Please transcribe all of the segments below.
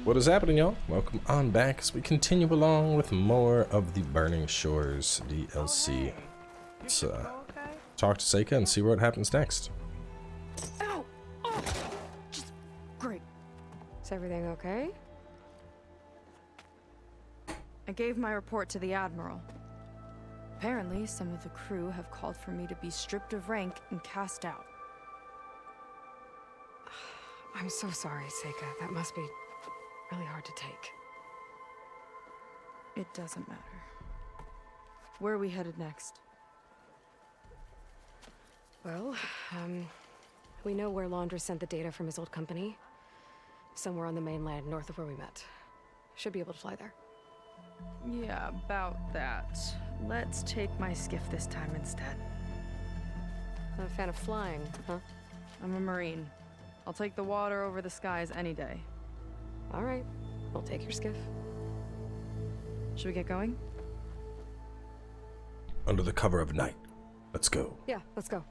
What is happening, y'all? Welcome on back as we continue along with more of the Burning Shores DLC. Let's talk to Seika and see what happens next. Ow! Oh! Just great. Is everything okay? I gave my report to the Admiral. Apparently, some of the crew have called for me to be stripped of rank and cast out. I'm so sorry, Seika. That must be really hard to take. It doesn't matter. Where are we headed next? Well, we know where Laundra sent the data from his old company. Somewhere on the mainland, north of where we met. Should be able to fly there. Yeah, about that. Let's take my skiff this time instead. Not a fan of flying, huh? I'm a Marine. I'll take the water over the skies any day. All right, we'll take your skiff. Should we get going? Under the cover of night. Let's go. Yeah, let's go.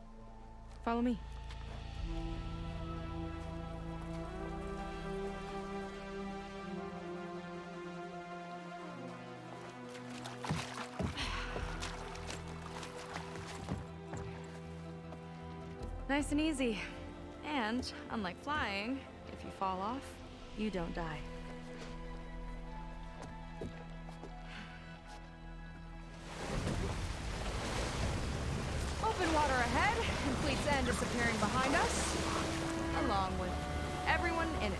Follow me. Nice and easy. And, unlike flying, if you fall off, you don't die. Open water ahead, and Fleet's End disappearing behind us, along with everyone in it.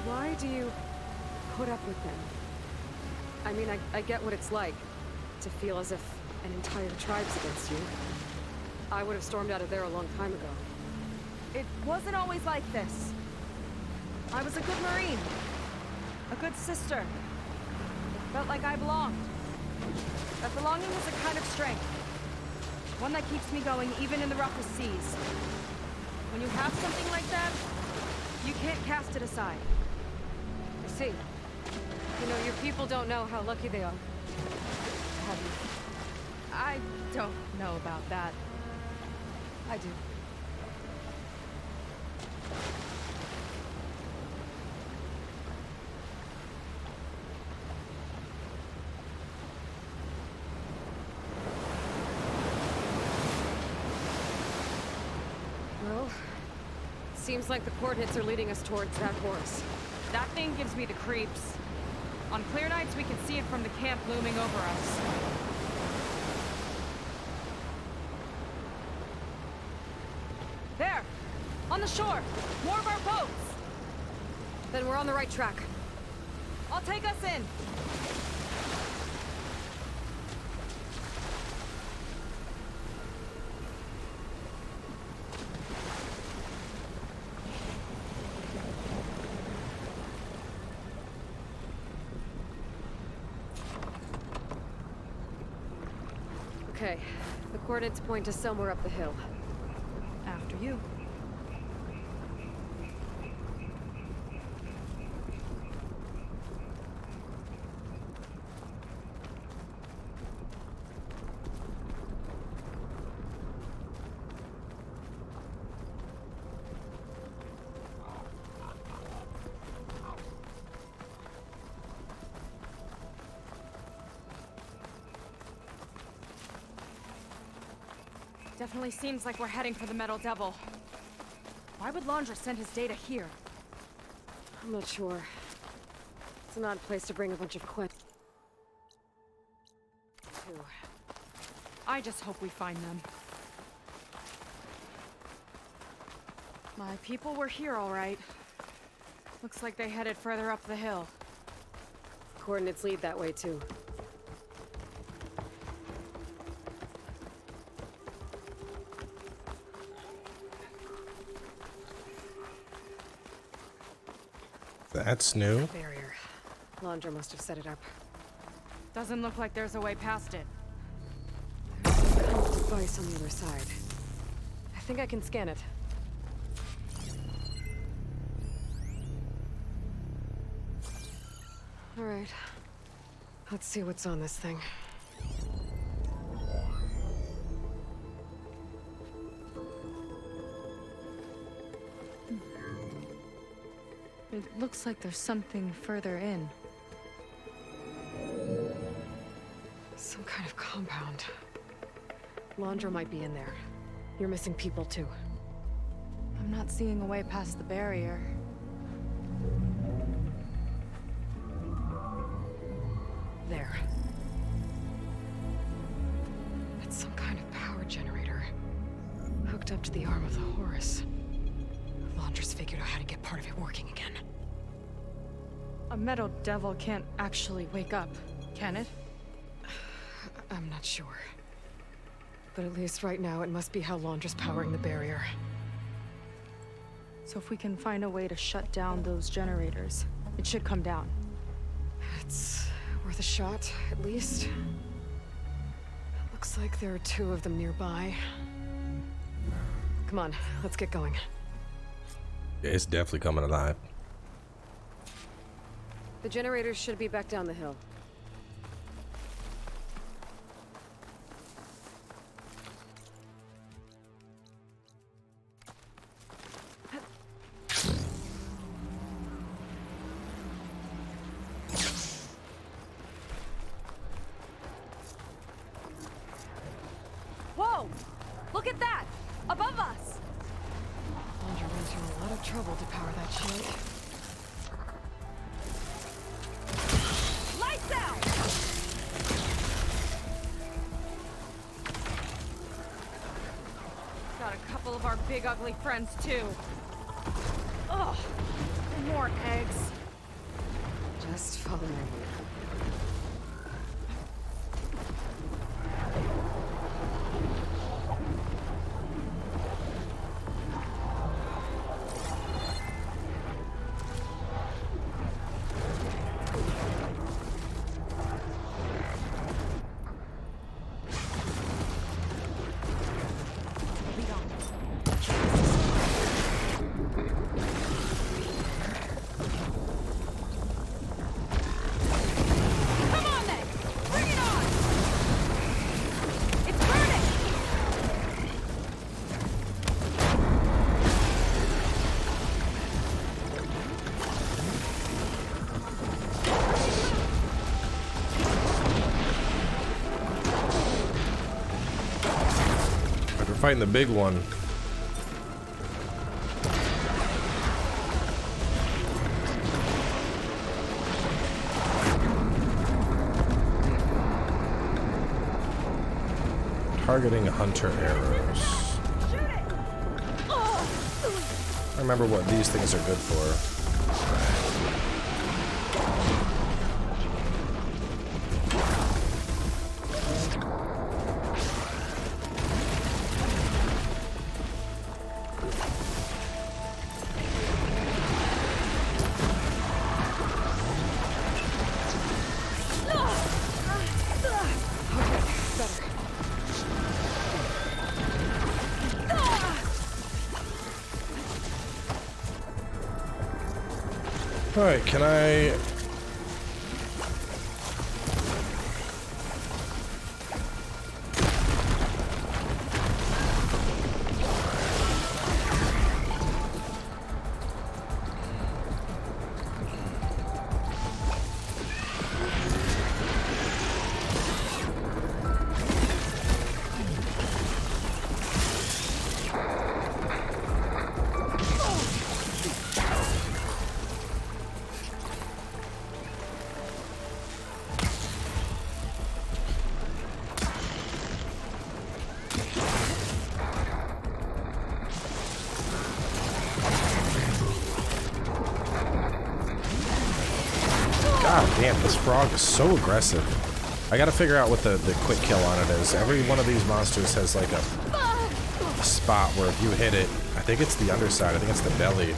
Why do you put up with them? I mean, I get what it's like to feel as if an entire tribe's against you. I would have stormed out of there a long time ago. It wasn't always like this. I was a good Marine. A good sister. Felt like I belonged. That belonging is a kind of strength. One that keeps me going even in the roughest seas. When you have something like that, you can't cast it aside. I see. You know, your people don't know how lucky they are. Have you? I don't know about that. I do. Well, seems like the coordinates are leading us towards that horse. That thing gives me the creeps. On clear nights, we can see it from the camp looming over us. There! On the shore! More of our boats! Then we're on the right track. I'll take us in! Okay, the coordinates point to somewhere up the hill. After you. Definitely seems like we're heading for the Metal Devil. Why would Laundra send his data here? I'm not sure. It's an odd place to bring a bunch of Quen. I just hope we find them. My people were here, all right. Looks like they headed further up the hill. Coordinates lead that way, too. That's new. Barrier. Laundra must have set it up. Doesn't look like there's a way past it. There's some kind of device on the other side. I think I can scan it. All right. Let's see what's on this thing. It looks like there's something further in. Some kind of compound. Laundra might be in there. You're missing people too. I'm not seeing a way past the barrier. There. It's some kind of power generator. Hooked up to the arm of the Horus. Laundra's figured out how to get part of it working again. A metal devil can't actually wake up, can it? I'm not sure. But at least right now, it must be how Laundra's powering the barrier. So if we can find a way to shut down those generators, it should come down. It's worth a shot, at least. Looks like there are 2 of them nearby. Come on, let's get going. Yeah, it's definitely coming alive. The generators should be back down the hill. Whoa! Look at that! Above us! Laundra went through a lot of trouble to power that shield. Lights out! Got a couple of our big ugly friends too. Ugh! More eggs. Just follow me. Fighting the big one. Targeting hunter arrows. I remember what these things are good for. Alright, can I... God damn, this frog is so aggressive. I gotta figure out what the quick kill on it is. Every one of these monsters has like a spot where if you hit it, I think it's the underside, I think it's the belly.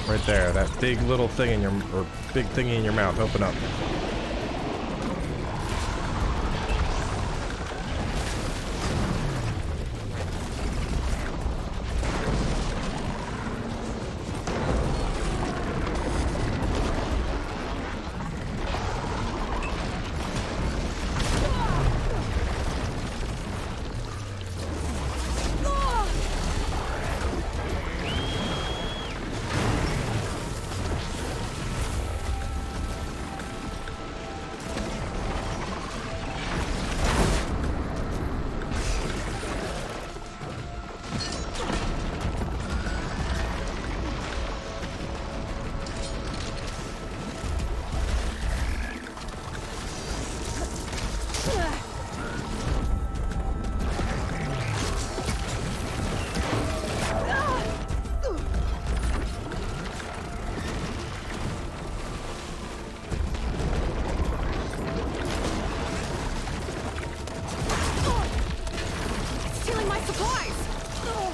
Right there, that big little thing in your, or big thingy in your mouth, open up.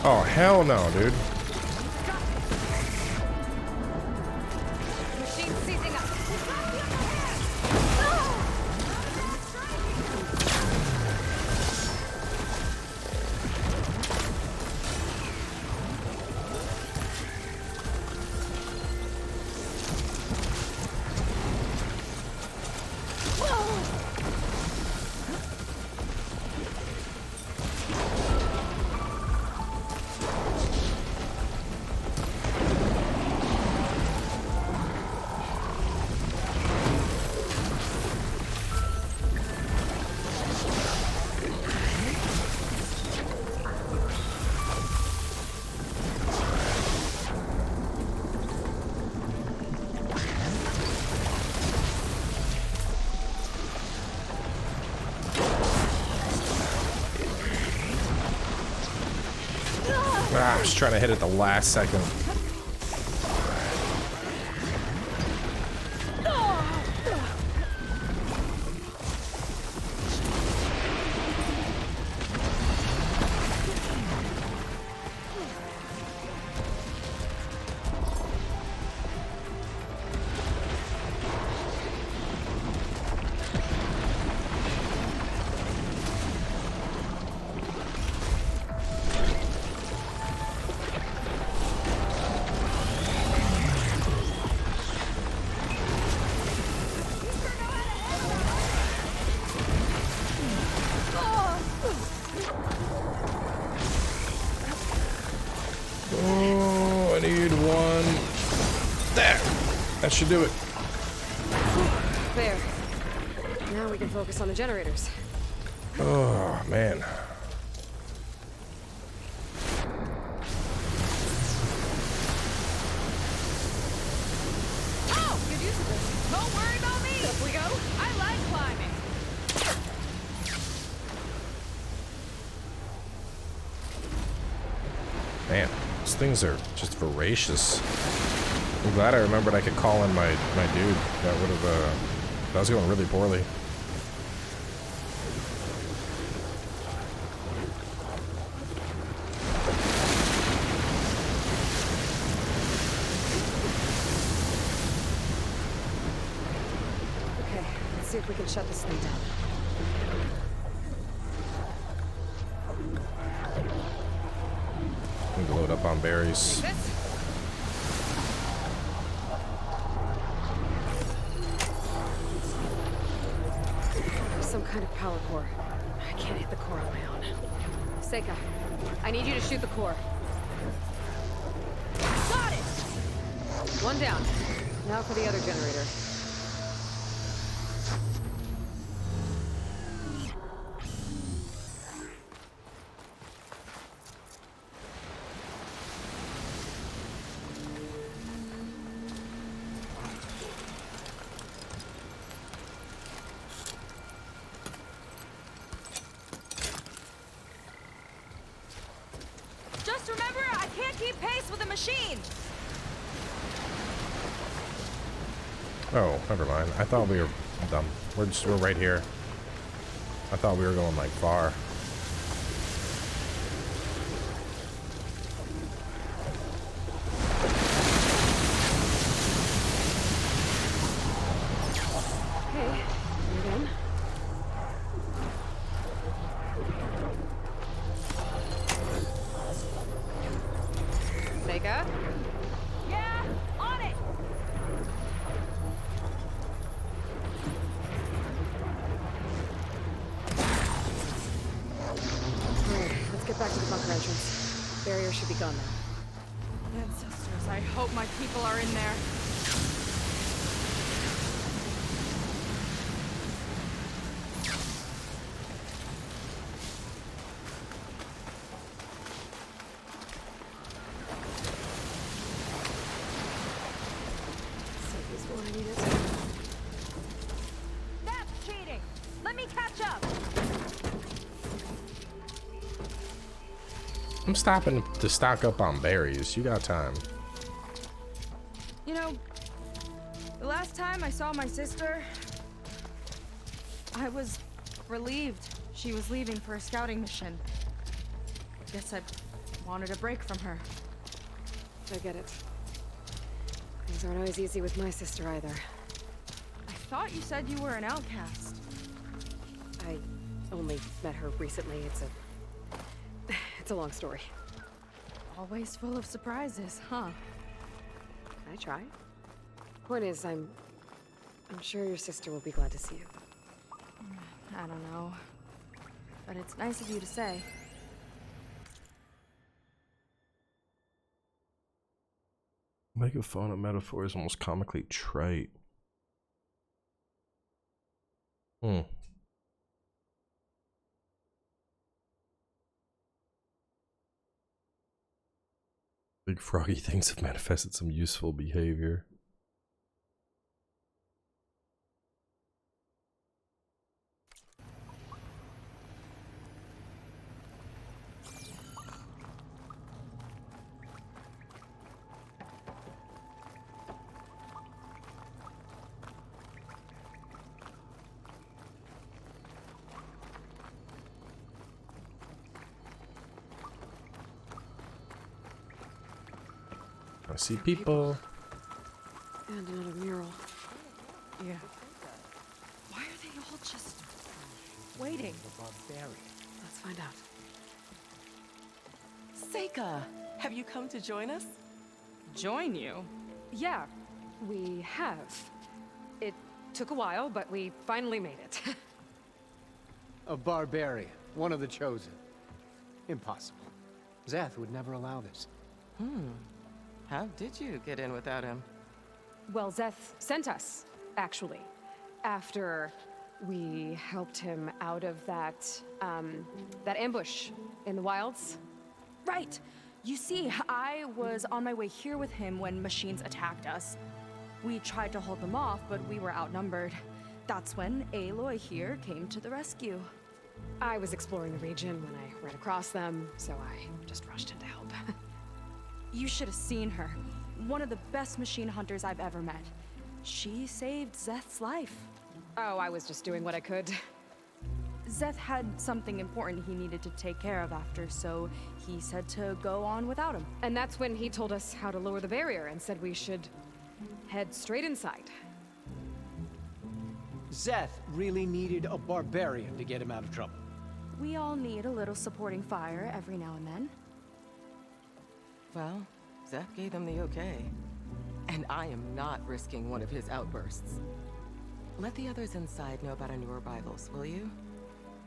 Oh, hell no, dude. Machine seizing up. Ah, I was trying to hit it the last second. Oh, I need one. There. That should do it. There. Now we can focus on the generators. Oh, man. Oh, good use of this. Don't worry about me. Up we go. I like climbing. Man, these things are just voracious. I'm glad I remembered I could call in my dude. That would have, that was going really poorly. Okay, let's see if we can shut this thing down. Need to load up on berries. This? Some kind of power core. I can't hit the core on my own. Seika, I need you to shoot the core. Got it. One down. Now for the other generator. Just remember, I can't keep pace with the machine. Oh, never mind. I thought we were dumb. We're right here. I thought we were going like far. Yeah, on it! Alright, let's get back to the bunker entrance. Barrier should be gone now. Ancestors, I hope my people are in there. Save this one, I need it. That's cheating! Let me catch up! I'm stopping to stock up on berries. You got time. You know, the last time I saw my sister, I was relieved she was leaving for a scouting mission. Guess I wanted a break from her. I get it. Things aren't always easy with my sister either. I thought you said you were an outcast. I only met her recently. It's a long story. Always full of surprises, huh? I try. Point is, I'm sure your sister will be glad to see you. I don't know. But it's nice of you to say. Making fun of metaphor is almost comically trite. Big froggy things have manifested some useful behavior. I see people. And another mural. Yeah. Why are they all just waiting? Let's find out. Seika, have you come to join us? Join you? Yeah, we have. It took a while, but we finally made it. A barbarian, one of the chosen. Impossible. Zeth would never allow this. How did you get in without him? Well, Zeth sent us, actually, after we helped him out of that ambush in the wilds. Right! You see, I was on my way here with him when machines attacked us. We tried to hold them off, but we were outnumbered. That's when Aloy here came to the rescue. I was exploring the region when I ran across them, so I just rushed in to help. You should have seen her. One of the best machine hunters I've ever met. She saved Zeth's life. Oh, I was just doing what I could. Zeth had something important he needed to take care of after, so he said to go on without him. And that's when he told us how to lower the barrier and said we should head straight inside. Zeth really needed a barbarian to get him out of trouble. We all need a little supporting fire every now and then. Well, Zeth gave them the okay. And I am not risking one of his outbursts. Let the others inside know about our new arrivals, will you?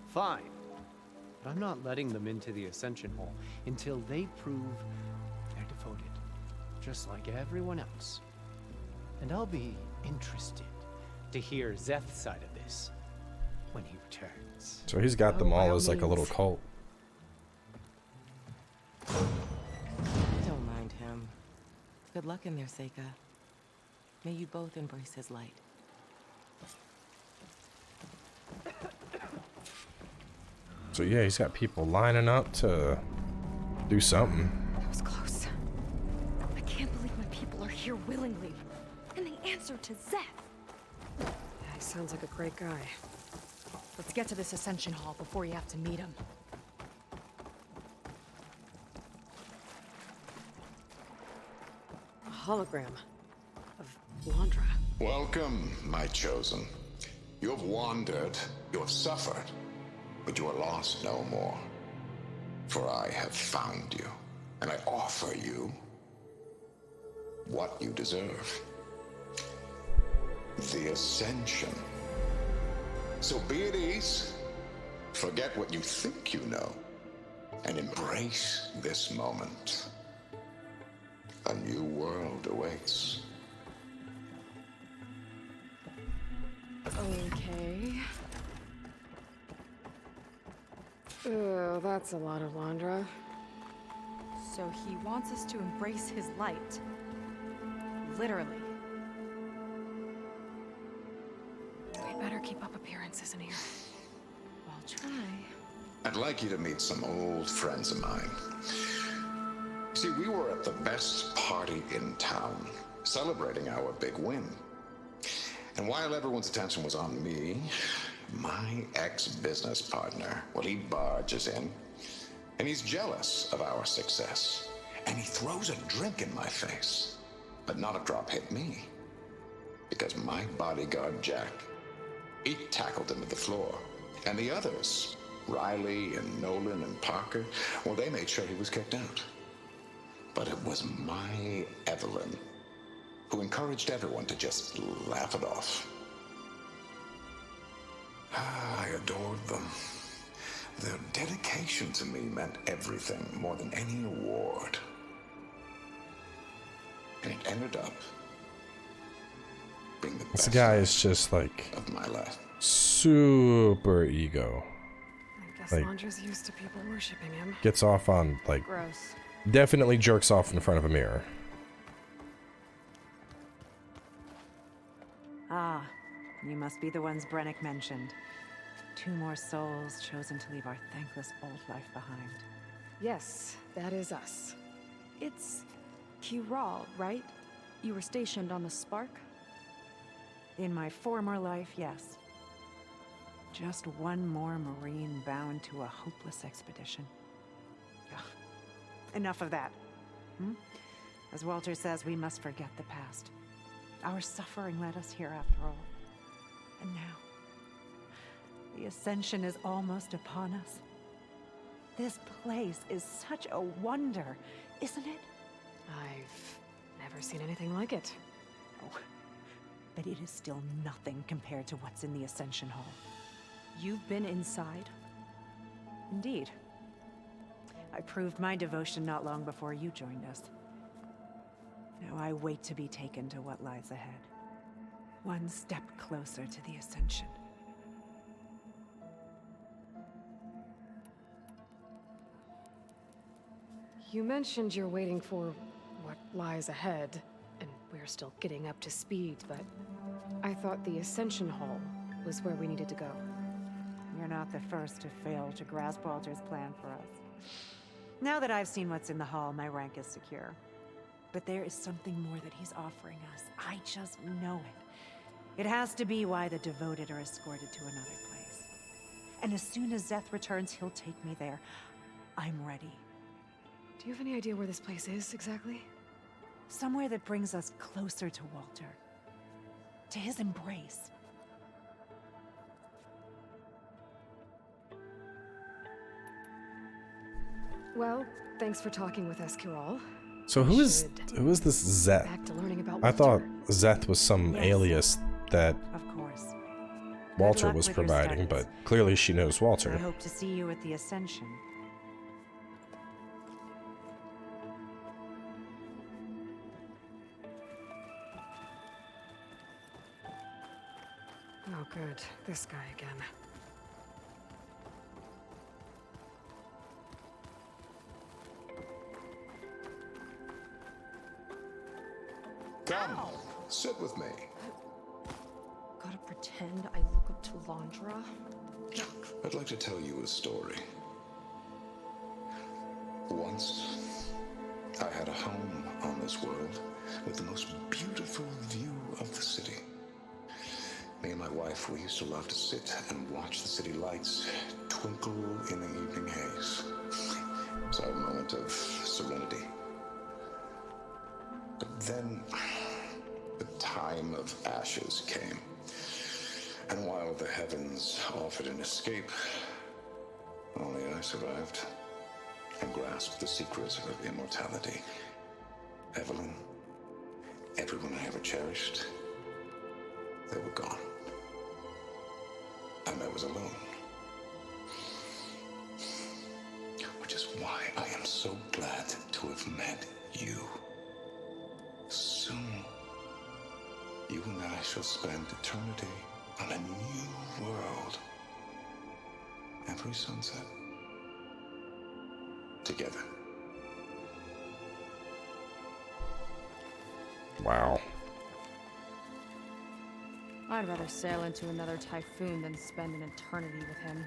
Fine. But I'm not letting them into the Ascension Hall until they prove they're devoted. Just like everyone else. And I'll be interested to hear Zeth's side of this when he returns. So he's got them by all all as like a little means. cult. Don't mind him. Good luck in there, Seika. May you both embrace his light. So yeah, he's got people lining up to do something. That was close. I can't believe my people are here willingly. And they answered to Zeth. Yeah, he sounds like a great guy. Let's get to this Ascension Hall before you have to meet him. A hologram of Landra. Welcome, my chosen. You have wandered, you have suffered, but you are lost no more. For I have found you, and I offer you what you deserve. The Ascension. So be at ease, forget what you think you know, and embrace this moment. A new world awaits. Okay. Oh, that's a lot of Landra. So he wants us to embrace his light. Literally. We better keep up appearances in here. I'll try. I'd like you to meet some old friends of mine. See, we were at the best party in town, celebrating our big win. And while everyone's attention was on me, my ex-business partner, well, he barges in, and he's jealous of our success. And he throws a drink in my face. But not a drop hit me. Because my bodyguard, Jack, he tackled him to the floor. And the others, Riley and Nolan and Parker, well, they made sure he was kicked out. But it was my Evelyn who encouraged everyone to just laugh it off. I adored them. Their dedication to me meant everything, more than any award. And it ended up being the This best guy is just like of my life. super ego. I guess Like- Landra's used to people worshipping him. Gets off on, like, Gross. definitely jerks off in front of a mirror. Ah, you must be the ones Brennick mentioned. 2 more souls chosen to leave our thankless old life behind. Yes, that is us. It's Kiral, right? You were stationed on the Spark? In my former life, yes. Just one more Marine bound to a hopeless expedition. Ugh. Enough of that. As Walter says, we must forget the past. Our suffering led us here after all. And now, the Ascension is almost upon us. This place is such a wonder, isn't it? I've never seen anything like it. Oh, but it is still nothing compared to what's in the Ascension Hall. You've been inside? Indeed. I proved my devotion not long before you joined us. Now I wait to be taken to what lies ahead. One step closer to the Ascension. You mentioned you're waiting for what lies ahead, and we're still getting up to speed, but I thought the Ascension Hall was where we needed to go. You're not the first to fail to grasp Walter's plan for us. Now that I've seen what's in the hall, my rank is secure. But there is something more that he's offering us. I just know it. It has to be why the devoted are escorted to another place. And as soon as Zeth returns, he'll take me there. I'm ready. Do you have any idea where this place is, exactly? Somewhere that brings us closer to Walter. To his embrace. Well, thanks for talking with us, Kiral. So who is this Zeth? Back to learning about I thought Walter. Zeth was some Yes. alias that Of course. Walter luck was with your providing, studies. but clearly she knows I Walter. hope to see you at the Ascension. Oh, good. This guy again. Come, sit with me. Gotta pretend I look up to Landra? I'd like to tell you a story. Once, I had a home on this world with the most beautiful view of the city. Me and my wife, we used to love to sit and watch the city lights twinkle in the evening haze. It was our moment of serenity. But then, the time of ashes came. And while the heavens offered an escape, only I survived and grasped the secret of immortality. Evelyn, everyone I ever cherished, they were gone. And I was alone. Which is why I am so glad to have met you. Soon, you and I shall spend eternity on a new world. Every sunset. Together. Wow. I'd rather sail into another typhoon than spend an eternity with him.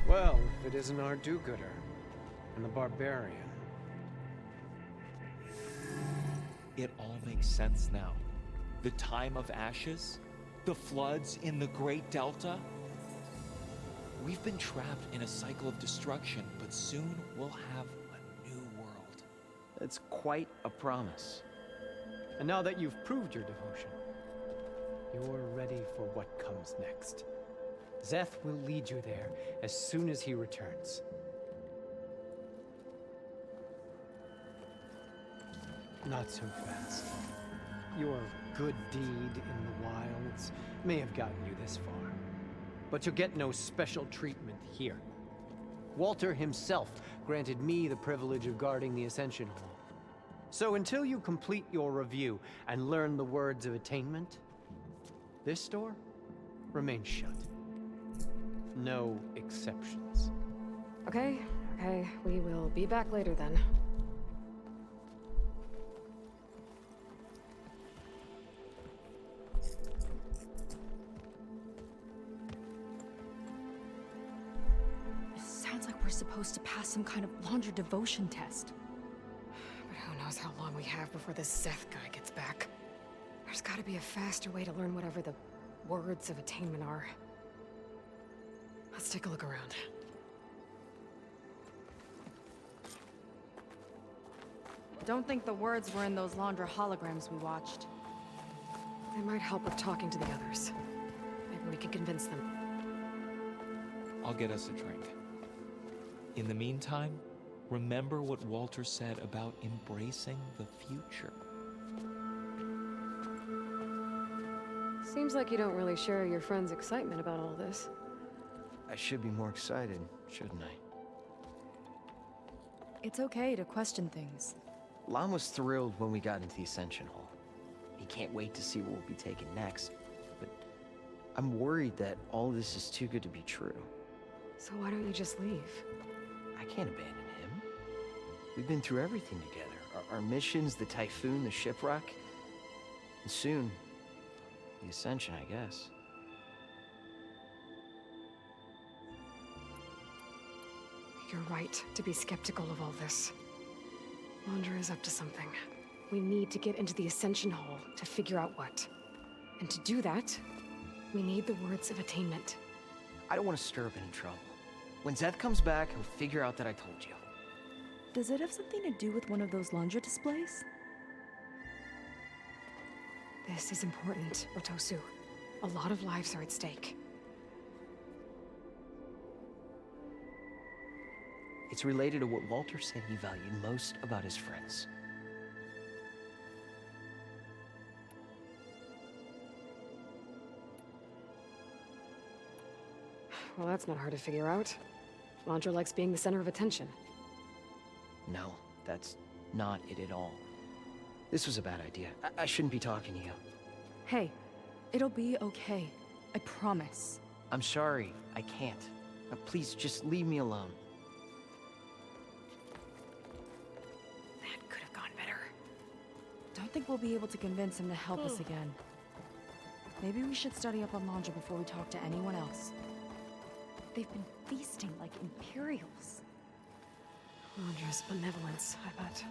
Well, if it isn't our do-gooder and the barbarian. It all makes sense now. The time of ashes, the floods in the Great Delta. We've been trapped in a cycle of destruction, but soon we'll have a new world. That's quite a promise. And now that you've proved your devotion, you're ready for what comes next. Szeth will lead you there as soon as he returns. Not so fast. Your good deed in the wilds may have gotten you this far, but you'll get no special treatment here. Walter himself granted me the privilege of guarding the Ascension Hall. So until you complete your review and learn the words of attainment, this door remains shut. No exceptions. Okay, we will be back later then. It sounds like we're supposed to pass some kind of laundry devotion test. But who knows how long we have before this Szeth guy gets back. There's gotta be a faster way to learn whatever the words of attainment are. Let's take a look around. Don't think the words were in those Laundra holograms we watched. They might help with talking to the others. Maybe we can convince them. I'll get us a drink. In the meantime, remember what Walter said about embracing the future. Seems like you don't really share your friend's excitement about all this. I should be more excited, shouldn't I? It's okay to question things. Lon was thrilled when we got into the Ascension Hall. He can't wait to see what we'll be taking next, but I'm worried that all this is too good to be true. So why don't you just leave? I can't abandon him. We've been through everything together. Our missions, the typhoon, the shipwreck, and soon, the Ascension, I guess. You're right to be skeptical of all this. Laundra is up to something. We need to get into the Ascension Hall to figure out what. And to do that, we need the words of attainment. I don't want to stir up any trouble. When Szeth comes back, he'll figure out that I told you. Does it have something to do with one of those Laundra displays? This is important, Otosu. A lot of lives are at stake. It's related to what Walter said he valued most about his friends. Well, that's not hard to figure out. Laundra likes being the center of attention. No, that's not it at all. This was a bad idea. I shouldn't be talking to you. Hey, it'll be okay. I promise. I'm sorry, I can't. Please, just leave me alone. That could have gone better. Don't think we'll be able to convince him to help us again. Maybe we should study up on Laundra before we talk to anyone else. They've been feasting like Imperials. Laundra's benevolence, I bet.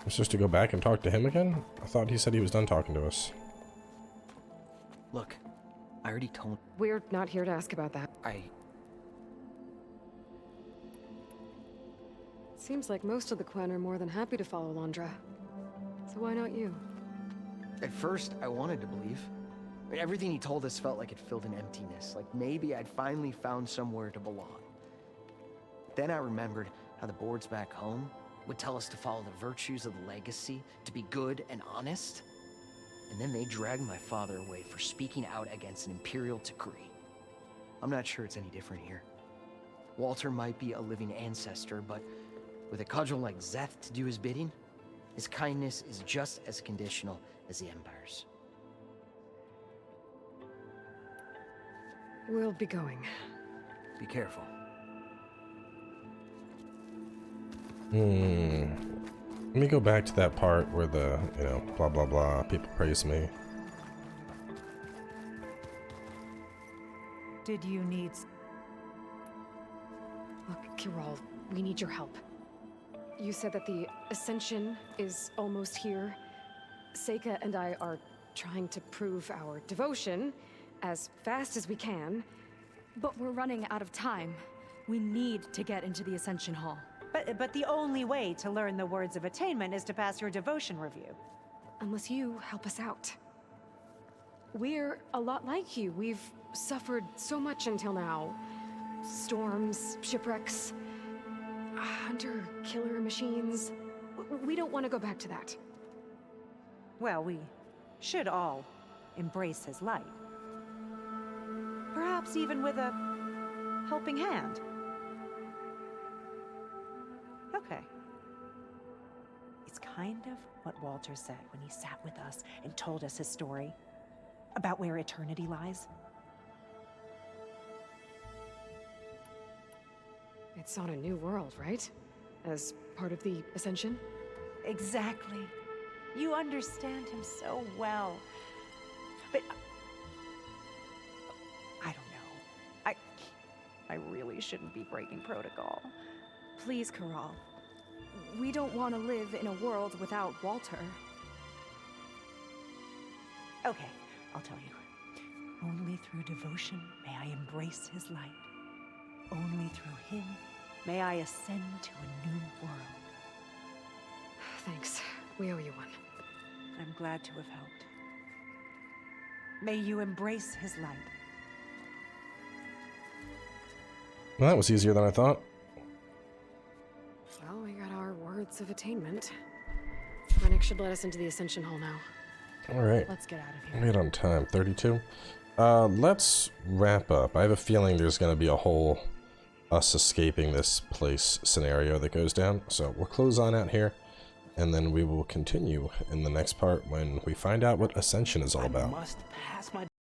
I'm supposed to go back and talk to him again? I thought he said he was done talking to us. Look, I already told... We're not here to ask about that. Seems like most of the Quen are more than happy to follow Laundra. So why not you? At first, I wanted to believe. Everything he told us felt like it filled an emptiness, like maybe I'd finally found somewhere to belong. Then I remembered how the boards back home would tell us to follow the virtues of the legacy, to be good and honest. And then they dragged my father away for speaking out against an imperial decree. I'm not sure it's any different here. Walter might be a living ancestor, but with a cudgel like Szeth to do his bidding, his kindness is just as conditional as the Empire's. We'll be going. Be careful. Let me go back to that part where the, blah blah blah, people praise me. Did you need... Look, Kirol, we need your help. You said that the Ascension is almost here. Seika and I are trying to prove our devotion as fast as we can. But we're running out of time. We need to get into the Ascension Hall. But the only way to learn the words of attainment is to pass your devotion review. Unless you help us out. We're a lot like you. We've suffered so much until now. Storms, shipwrecks, hunter-killer machines. We don't want to go back to that. Well, we should all embrace his light. Perhaps even with a helping hand. Okay. It's kind of what Walter said when he sat with us and told us his story about where eternity lies. It's on a new world, right? As part of the Ascension? Exactly. You understand him so well. But I don't know. I really shouldn't be breaking protocol. Please, Kirol. We don't want to live in a world without Walter. Okay, I'll tell you. Only through devotion may I embrace his light. Only through him may I ascend to a new world. Thanks. We owe you one. I'm glad to have helped. May you embrace his light. Well, that was easier than I thought. Well, we got our words of attainment. Rennick should let us into the Ascension Hall now. All right. Let's get out of I'm here. right on time, 32. Let's wrap up. I have a feeling there's going to be a whole us escaping this place scenario that goes down. So we'll close on out here, and then we will continue in the next part when we find out what Ascension is all about. I must pass my